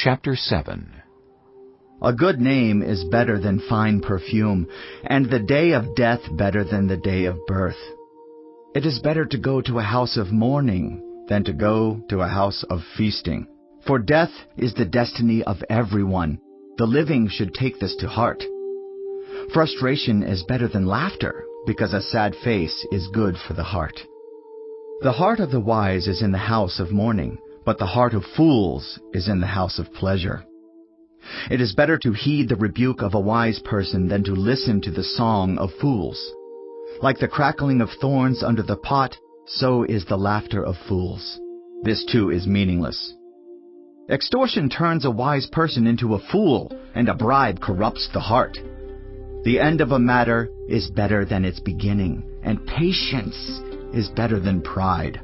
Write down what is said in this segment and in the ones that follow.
Chapter 7. A good name is better than fine perfume, and the day of death better than the day of birth. It is better to go to a house of mourning than to go to a house of feasting. For death is the destiny of everyone. The living should take this to heart. Frustration is better than laughter, because a sad face is good for the heart. The heart of the wise is in the house of mourning, but the heart of fools is in the house of pleasure. It is better to heed the rebuke of a wise person than to listen to the song of fools. Like the crackling of thorns under the pot, so is the laughter of fools. This too is meaningless. Extortion turns a wise person into a fool, and a bribe corrupts the heart. The end of a matter is better than its beginning, and patience is better than pride.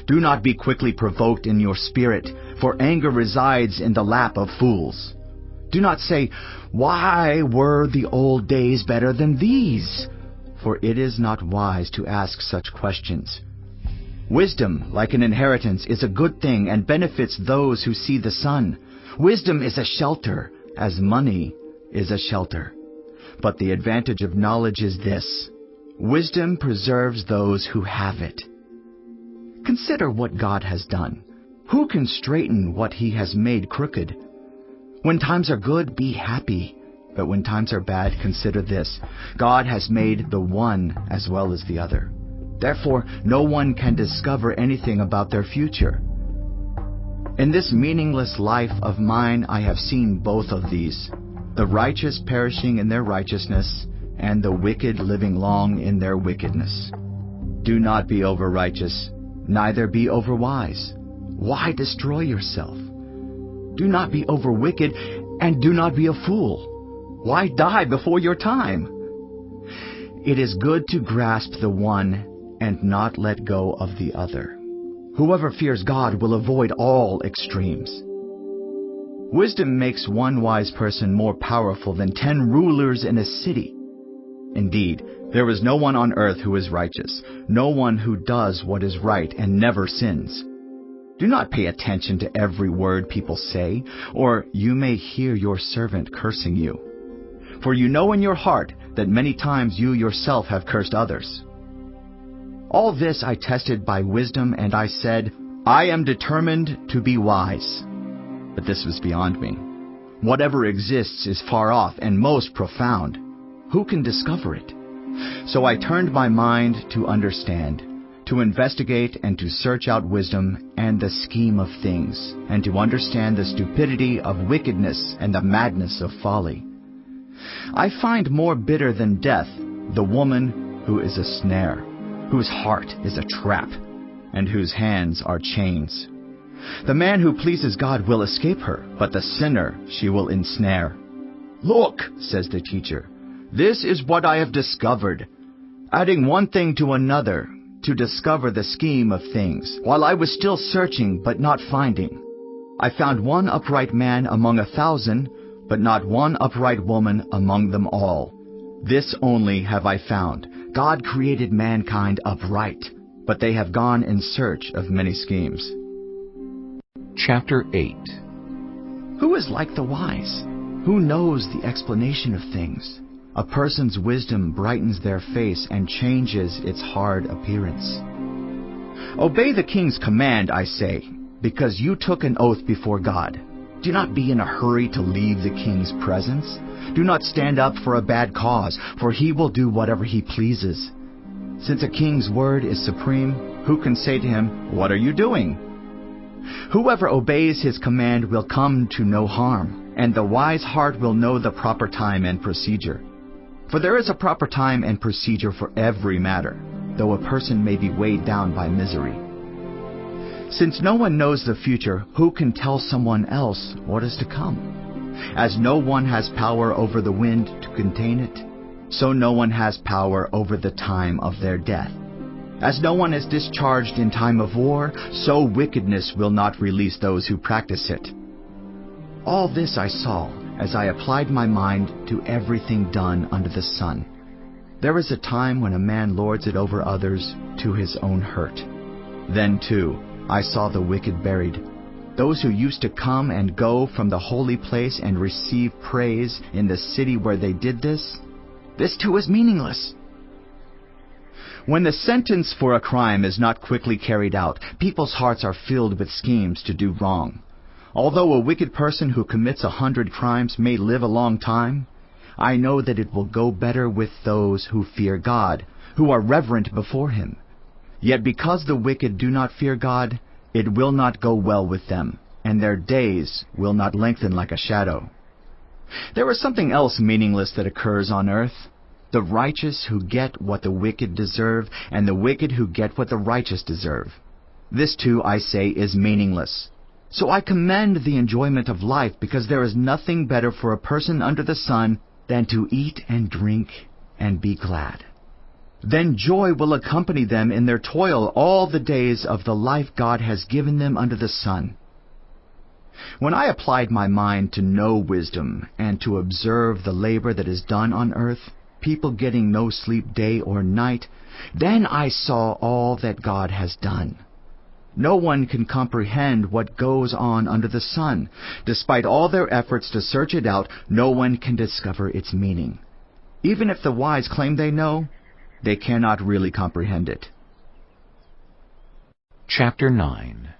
Do not be quickly provoked in your spirit, for anger resides in the lap of fools. Do not say, "Why were the old days better than these?" For it is not wise to ask such questions. Wisdom, like an inheritance, is a good thing and benefits those who see the sun. Wisdom is a shelter, as money is a shelter. But the advantage of knowledge is this: wisdom preserves those who have it. Consider what God has done. Who can straighten what He has made crooked? When times are good, be happy. But when times are bad, consider this: God has made the one as well as the other. Therefore, no one can discover anything about their future. In this meaningless life of mine, I have seen both of these: the righteous perishing in their righteousness, and the wicked living long in their wickedness. Do not be over-righteous, neither be over-wise. Why destroy yourself? Do not be over-wicked, and do not be a fool. Why die before your time? It is good to grasp the one and not let go of the other. Whoever fears God will avoid all extremes. Wisdom makes one wise person more powerful than 10 rulers in a city. Indeed, there is no one on earth who is righteous, no one who does what is right and never sins. Do not pay attention to every word people say, or you may hear your servant cursing you. For you know in your heart that many times you yourself have cursed others. All this I tested by wisdom, and I said, I am determined to be wise. But this was beyond me. Whatever exists is far off and most profound. Who can discover it? So I turned my mind to understand, to investigate and to search out wisdom and the scheme of things, and to understand the stupidity of wickedness and the madness of folly. I find more bitter than death the woman who is a snare, whose heart is a trap, and whose hands are chains. The man who pleases God will escape her, but the sinner she will ensnare. Look, says the teacher, this is what I have discovered. Adding one thing to another, to discover the scheme of things, while I was still searching but not finding. I found one upright man among 1,000, but not one upright woman among them all. This only have I found: God created mankind upright, but they have gone in search of many schemes. Chapter 8. Who is like the wise? Who knows the explanation of things? A person's wisdom brightens their face and changes its hard appearance. Obey the king's command, I say, because you took an oath before God. Do not be in a hurry to leave the king's presence. Do not stand up for a bad cause, for he will do whatever he pleases. Since a king's word is supreme, who can say to him, "What are you doing?" Whoever obeys his command will come to no harm, and the wise heart will know the proper time and procedure. For there is a proper time and procedure for every matter, though a person may be weighed down by misery. Since no one knows the future, who can tell someone else what is to come? As no one has power over the wind to contain it, so no one has power over the time of their death. As no one is discharged in time of war, so wickedness will not release those who practice it. All this I saw as I applied my mind to everything done under the sun. There is a time when a man lords it over others to his own hurt. Then, too, I saw the wicked buried. those who used to come and go from the holy place and receive praise in the city where they did this, this too is meaningless. When the sentence for a crime is not quickly carried out, people's hearts are filled with schemes to do wrong. Although a wicked person who commits 100 crimes may live a long time, I know that it will go better with those who fear God, who are reverent before Him. Yet because the wicked do not fear God, it will not go well with them, and their days will not lengthen like a shadow. There is something else meaningless that occurs on earth. The righteous who get what the wicked deserve, and the wicked who get what the righteous deserve. This too, I say, is meaningless. So I commend the enjoyment of life, because there is nothing better for a person under the sun than to eat and drink and be glad. Then joy will accompany them in their toil all the days of the life God has given them under the sun. When I applied my mind to know wisdom and to observe the labor that is done on earth, people getting no sleep day or night, then I saw all that God has done. No one can comprehend what goes on under the sun. Despite all their efforts to search it out, no one can discover its meaning. Even if the wise claim they know, they cannot really comprehend it. Chapter 9.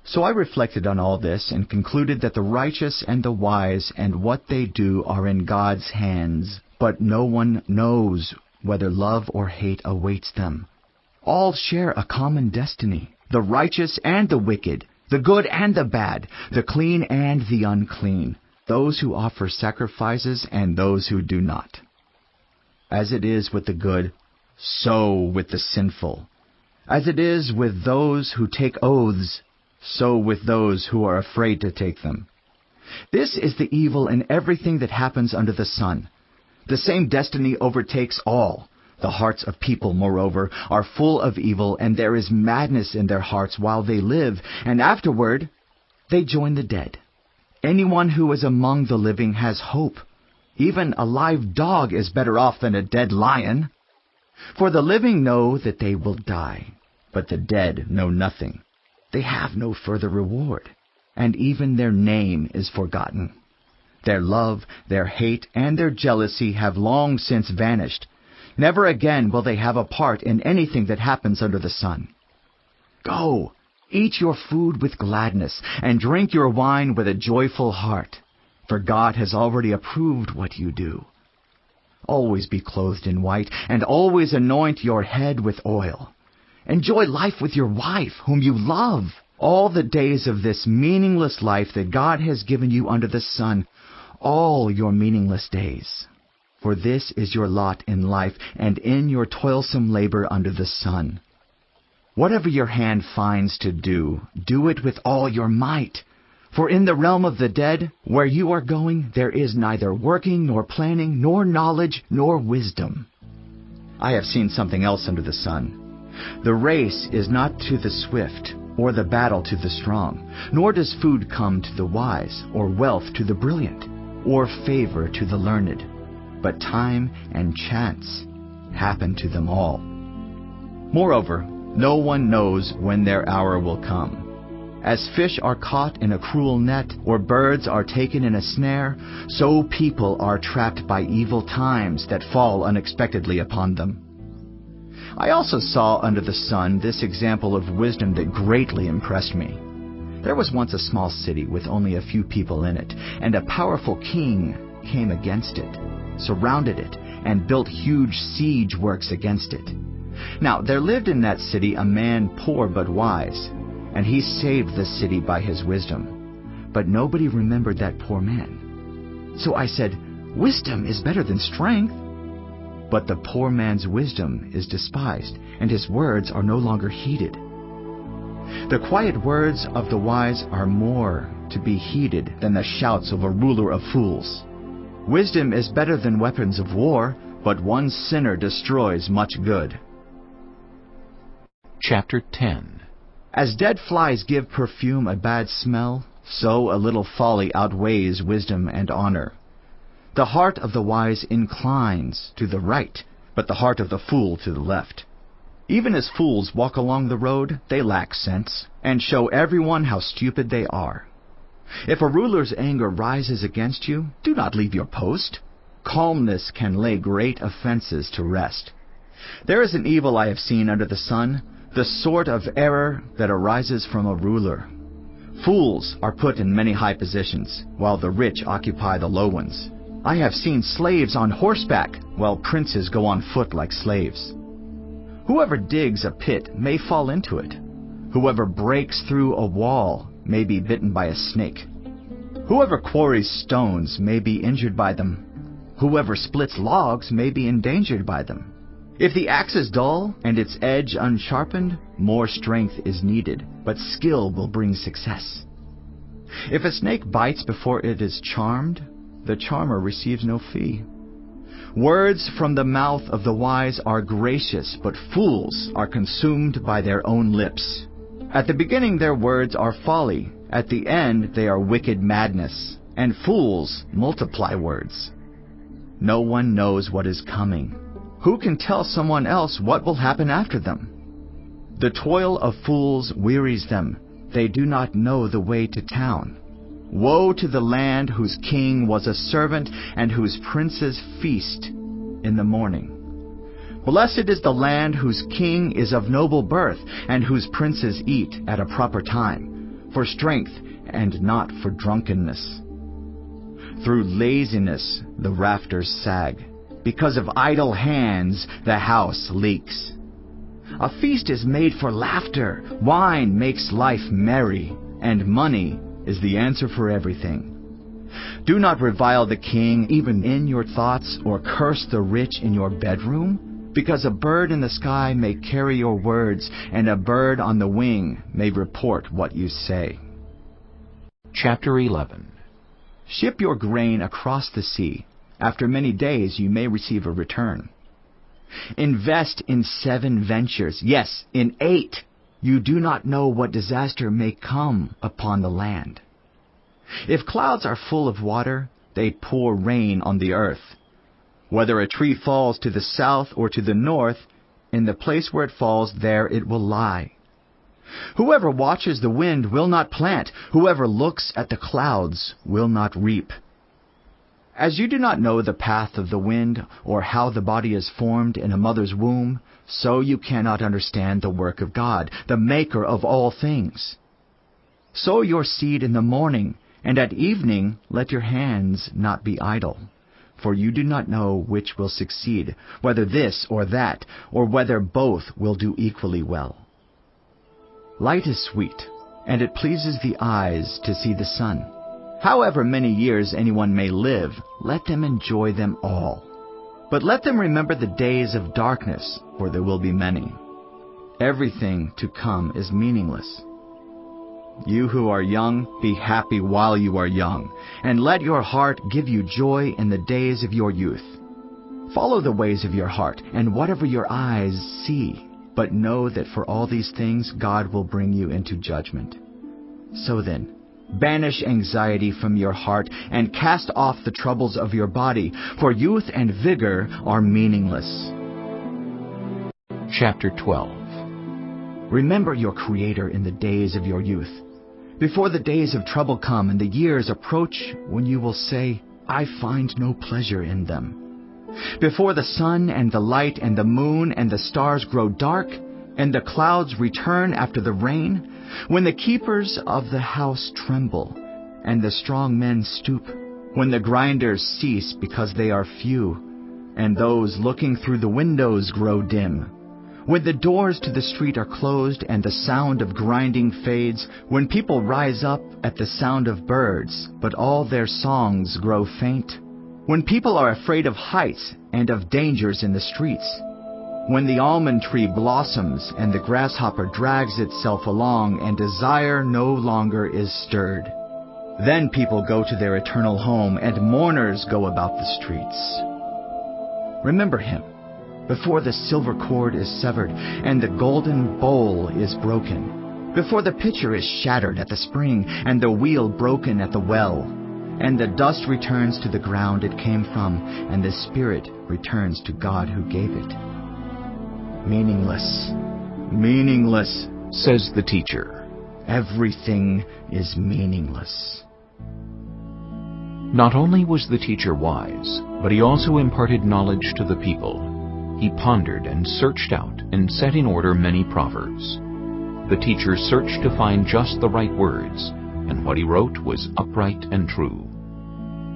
So I reflected on all this and concluded that the righteous and the wise and what they do are in God's hands, but no one knows whether love or hate awaits them. All share a common destiny, the righteous and the wicked, the good and the bad, the clean and the unclean, those who offer sacrifices and those who do not. As it is with the good, so with the sinful. As it is with those who take oaths, so with those who are afraid to take them. This is the evil in everything that happens under the sun. The same destiny overtakes all. The hearts of people, moreover, are full of evil, and there is madness in their hearts while they live, and afterward they join the dead. Anyone who is among the living has hope. Even a live dog is better off than a dead lion. For the living know that they will die, but the dead know nothing. They have no further reward, and even their name is forgotten. Their love, their hate, and their jealousy have long since vanished. Never again will they have a part in anything that happens under the sun. Go, eat your food with gladness, and drink your wine with a joyful heart, for God has already approved what you do. Always be clothed in white, and always anoint your head with oil. Enjoy life with your wife, whom you love, all the days of this meaningless life that God has given you under the sun, all your meaningless days. For this is your lot in life and in your toilsome labor under the sun. Whatever your hand finds to do, do it with all your might. For in the realm of the dead, where you are going, there is neither working, nor planning, nor knowledge, nor wisdom. I have seen something else under the sun. The race is not to the swift, or the battle to the strong, nor does food come to the wise, or wealth to the brilliant, or favor to the learned. But time and chance happen to them all. Moreover, no one knows when their hour will come. As fish are caught in a cruel net, or birds are taken in a snare, so people are trapped by evil times that fall unexpectedly upon them. I also saw under the sun this example of wisdom that greatly impressed me. There was once a small city with only a few people in it, and a powerful king came against it, surrounded it, and built huge siege works against it. Now there lived in that city a man poor but wise, and he saved the city by his wisdom. But nobody remembered that poor man. So I said, "Wisdom is better than strength." But the poor man's wisdom is despised, and his words are no longer heeded. The quiet words of the wise are more to be heeded than the shouts of a ruler of fools. Wisdom is better than weapons of war, but one sinner destroys much good. Chapter 10. As dead flies give perfume a bad smell, so a little folly outweighs wisdom and honor. The heart of the wise inclines to the right, but the heart of the fool to the left. Even as fools walk along the road, they lack sense, and show everyone how stupid they are. If a ruler's anger rises against you, do not leave your post. Calmness can lay great offenses to rest. There is an evil I have seen under the sun, the sort of error that arises from a ruler. Fools are put in many high positions, while the rich occupy the low ones. I have seen slaves on horseback, while princes go on foot like slaves. Whoever digs a pit may fall into it. Whoever breaks through a wall may be bitten by a snake. Whoever quarries stones may be injured by them. Whoever splits logs may be endangered by them. If the axe is dull and its edge unsharpened, more strength is needed, but skill will bring success. If a snake bites before it is charmed, the charmer receives no fee. Words from the mouth of the wise are gracious, but fools are consumed by their own lips. At the beginning their words are folly, at the end they are wicked madness, and fools multiply words. No one knows what is coming. Who can tell someone else what will happen after them? The toil of fools wearies them. They do not know the way to town. Woe to the land whose king was a servant and whose princes feast in the morning. Blessed is the land whose king is of noble birth and whose princes eat at a proper time, for strength and not for drunkenness. Through laziness the rafters sag. Because of idle hands the house leaks. A feast is made for laughter. Wine makes life merry, and money is the answer for everything. Do not revile the king even in your thoughts, or curse the rich in your bedroom, because a bird in the sky may carry your words, and a bird on the wing may report what you say. Chapter 11. Ship your grain across the sea. After many days you may receive a return. Invest in 7 ventures, yes, in 8. You do not know what disaster may come upon the land. If clouds are full of water, they pour rain on the earth. Whether a tree falls to the south or to the north, in the place where it falls, there it will lie. Whoever watches the wind will not plant. Whoever looks at the clouds will not reap. As you do not know the path of the wind, or how the body is formed in a mother's womb, so you cannot understand the work of God, the Maker of all things. Sow your seed in the morning, and at evening let your hands not be idle. For you do not know which will succeed, whether this or that, or whether both will do equally well. Light is sweet, and it pleases the eyes to see the sun. However many years anyone may live, let them enjoy them all. But let them remember the days of darkness, for there will be many. Everything to come is meaningless. You who are young, be happy while you are young, and let your heart give you joy in the days of your youth. Follow the ways of your heart, and whatever your eyes see, but know that for all these things God will bring you into judgment. So then, banish anxiety from your heart and cast off the troubles of your body, for youth and vigor are meaningless. Chapter 12. Remember your Creator in the days of your youth, before the days of trouble come and the years approach when you will say, I find no pleasure in them. Before the sun and the light and the moon and the stars grow dark, and the clouds return after the rain, when the keepers of the house tremble, and the strong men stoop, when the grinders cease because they are few, and those looking through the windows grow dim, when the doors to the street are closed and the sound of grinding fades, when people rise up at the sound of birds, but all their songs grow faint, when people are afraid of heights and of dangers in the streets, when the almond tree blossoms and the grasshopper drags itself along and desire no longer is stirred. Then people go to their eternal home and mourners go about the streets. Remember him before the silver cord is severed and the golden bowl is broken, before the pitcher is shattered at the spring and the wheel broken at the well, and the dust returns to the ground it came from, and the spirit returns to God who gave it. Meaningless. Meaningless, says the teacher. Everything is meaningless. Not only was the teacher wise, but he also imparted knowledge to the people. He pondered and searched out and set in order many proverbs. The teacher searched to find just the right words, and what he wrote was upright and true.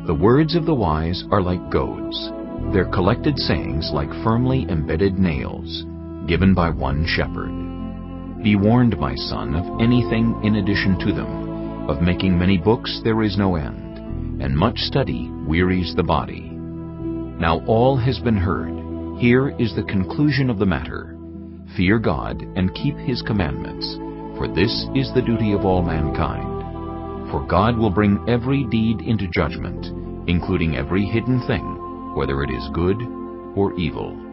The words of the wise are like goads, their collected sayings like firmly embedded nails, given by one shepherd. Be warned, my son, of anything in addition to them. Of making many books there is no end, and much study wearies the body. Now all has been heard. Here is the conclusion of the matter. Fear God and keep His commandments, for this is the duty of all mankind. For God will bring every deed into judgment, including every hidden thing, whether it is good or evil.